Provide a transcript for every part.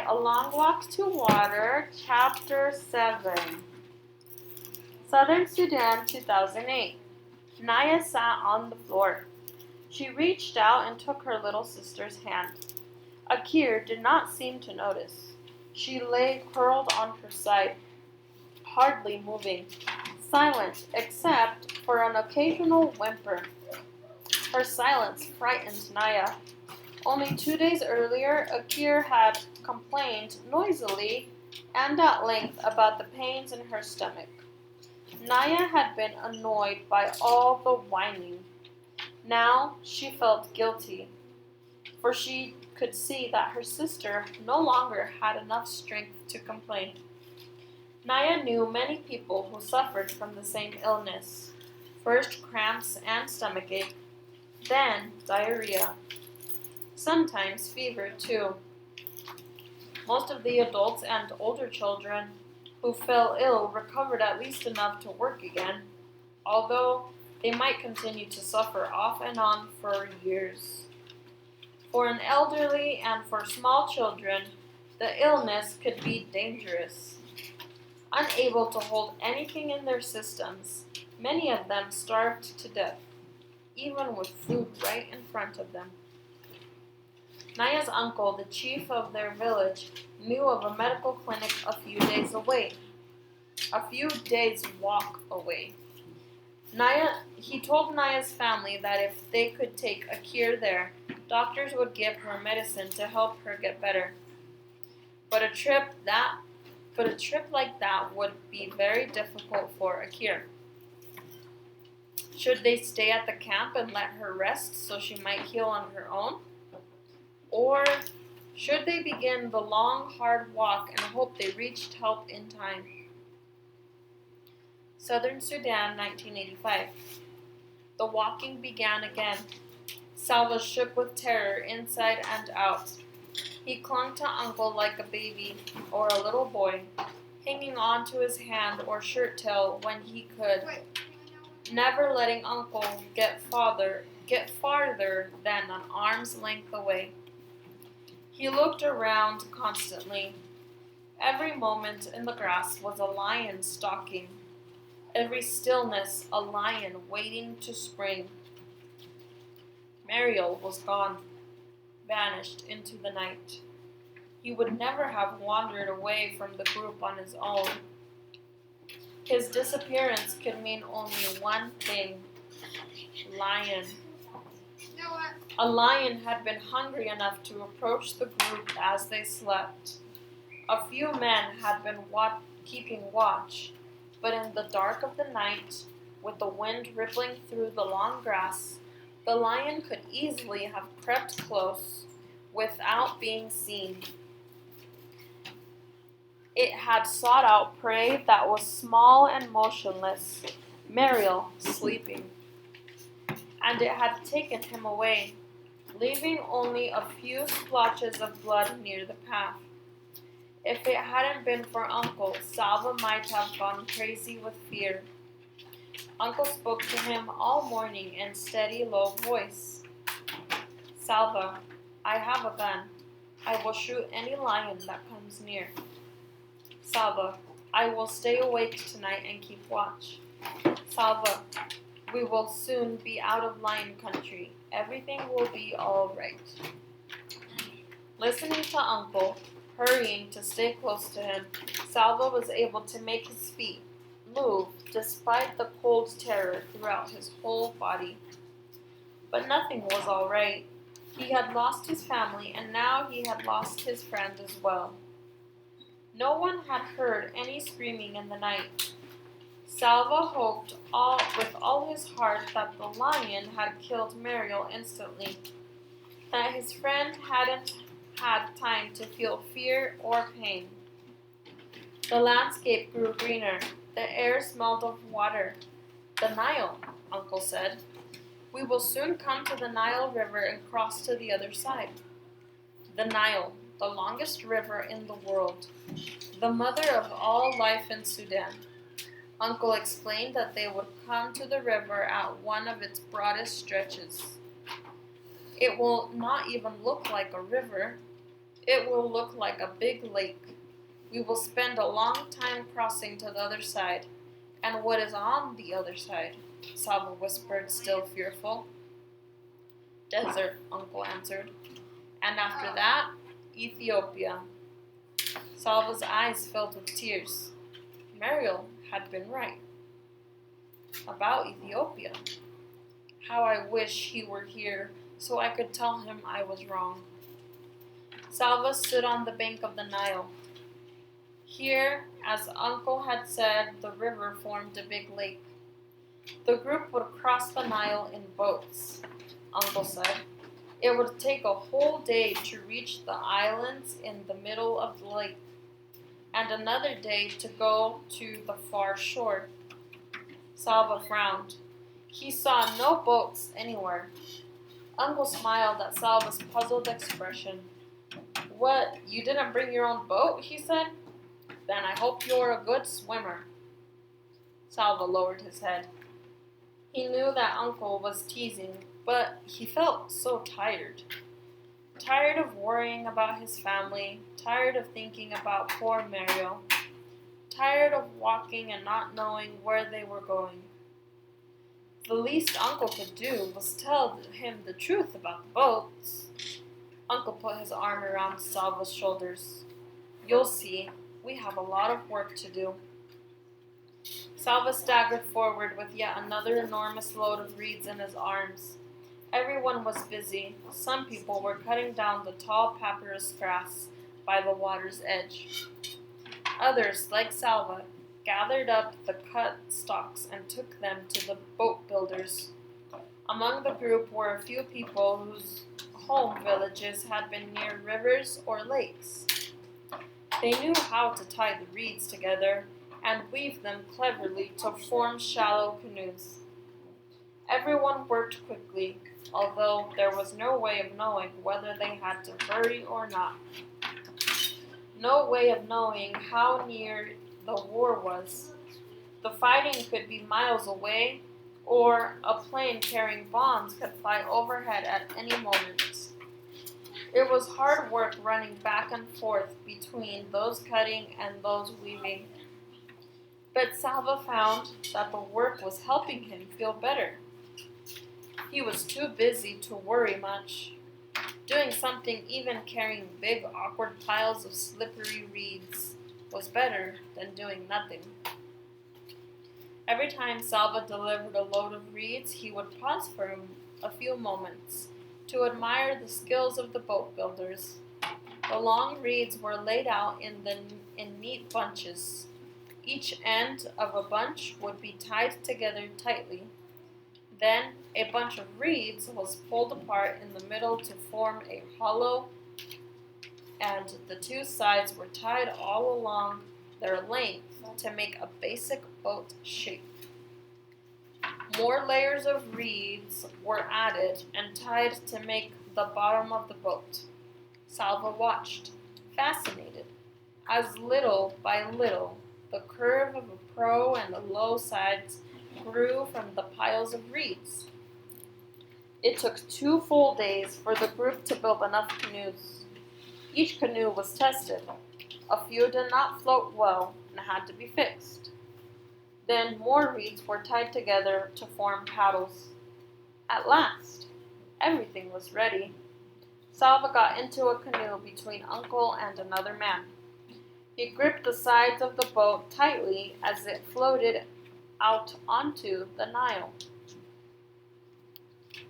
A Long Walk to Water, Chapter 7. Southern Sudan, 2008. Naya sat on the floor. She reached out and took her little sister's hand. Akir did not seem to notice. She lay curled on her side, hardly moving, silent except for an occasional whimper. Her silence frightened Naya. Only 2 days earlier, Akir had complained noisily and at length about the pains in her stomach. Naya had been annoyed by all the whining. Now she felt guilty, for she could see that her sister no longer had enough strength to complain. Naya knew many people who suffered from the same illness, first cramps and stomachache, then diarrhea, sometimes fever too. Most of the adults and older children who fell ill recovered at least enough to work again, although they might continue to suffer off and on for years. For an elderly and for small children, the illness could be dangerous. Unable to hold anything in their systems, many of them starved to death, even with food right in front of them. Naya's uncle, the chief of their village, knew of a medical clinic a few days walk away. He told Naya's family that if they could take Akir there, doctors would give her medicine to help her get better. But a trip like that would be very difficult for Akir. Should they stay at the camp and let her rest so she might heal on her own? Or should they begin the long, hard walk and hope they reached help in time? Southern Sudan, 1985. The walking began again. Salva shook with terror inside and out. He clung to Uncle like a baby or a little boy, hanging on to his hand or shirt tail when he could, never letting Uncle get farther than an arm's length away. He looked around constantly. Every moment in the grass was a lion stalking. Every stillness a lion waiting to spring. Mariel was gone, vanished into the night. He would never have wandered away from the group on his own. His disappearance could mean only one thing: lion. A lion had been hungry enough to approach the group as they slept. A few men had been keeping watch, but in the dark of the night, with the wind rippling through the long grass, the lion could easily have crept close without being seen. It had sought out prey that was small and motionless, Mariel sleeping, and it had taken him away, leaving only a few splotches of blood near the path. If it hadn't been for Uncle, Salva might have gone crazy with fear. Uncle spoke to him all morning in steady, low voice. Salva, I have a gun. I will shoot any lion that comes near. Salva, I will stay awake tonight and keep watch. Salva, we will soon be out of lion country. Everything will be all right. Listening to Uncle, hurrying to stay close to him, Salva was able to make his feet move despite the cold terror throughout his whole body. But nothing was all right. He had lost his family, and now he had lost his friend as well. No one had heard any screaming in the night. Salva hoped with all his heart that the lion had killed Mariel instantly, that his friend hadn't had time to feel fear or pain. The landscape grew greener. The air smelled of water. The Nile, Uncle said. We will soon come to the Nile River and cross to the other side. The Nile, the longest river in the world, the mother of all life in Sudan. Uncle explained that they would come to the river at one of its broadest stretches. It will not even look like a river. It will look like a big lake. We will spend a long time crossing to the other side. And what is on the other side? Salva whispered, still fearful. Desert, Uncle answered. And after that, Ethiopia. Salva's eyes filled with tears. Mariel had been right about Ethiopia. How I wish he were here so I could tell him I was wrong. Salva stood on the bank of the Nile. Here, as Uncle had said, the river formed a big lake. The group would cross the Nile in boats, Uncle said. It would take a whole day to reach the islands in the middle of the lake, and another day to go to the far shore. Salva frowned. He saw no boats anywhere. Uncle smiled at Salva's puzzled expression. What, you didn't bring your own boat? He said. Then I hope you're a good swimmer. Salva lowered his head. He knew that Uncle was teasing, but he felt so tired. Tired of worrying about his family, tired of thinking about poor Mariel, tired of walking and not knowing where they were going. The least Uncle could do was tell him the truth about the boats. Uncle put his arm around Salva's shoulders. You'll see, we have a lot of work to do. Salva staggered forward with yet another enormous load of reeds in his arms. Everyone was busy. Some people were cutting down the tall papyrus grass by the water's edge. Others, like Salva, gathered up the cut stalks and took them to the boat builders. Among the group were a few people whose home villages had been near rivers or lakes. They knew how to tie the reeds together and weave them cleverly to form shallow canoes. Everyone worked quickly, although there was no way of knowing whether they had to hurry or not. No way of knowing how near the war was. The fighting could be miles away, or a plane carrying bombs could fly overhead at any moment. It was hard work running back and forth between those cutting and those weaving. But Salva found that the work was helping him feel better. He was too busy to worry much. Doing something, even carrying big, awkward piles of slippery reeds, was better than doing nothing. Every time Salva delivered a load of reeds, he would pause for a few moments to admire the skills of the boat builders. The long reeds were laid out in neat bunches. Each end of a bunch would be tied together tightly. Then a bunch of reeds was pulled apart in the middle to form a hollow, and the two sides were tied all along their length to make a basic boat shape. More layers of reeds were added and tied to make the bottom of the boat. Salva watched, fascinated, as little by little the curve of a prow and the low sides grew from the piles of reeds. It took 2 full days for the group to build enough canoes. Each canoe was tested. A few did not float well and had to be fixed. Then more reeds were tied together to form paddles. At last, everything was ready. Salva got into a canoe between Uncle and another man. He gripped the sides of the boat tightly as it floated out onto the Nile.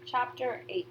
Chapter 8.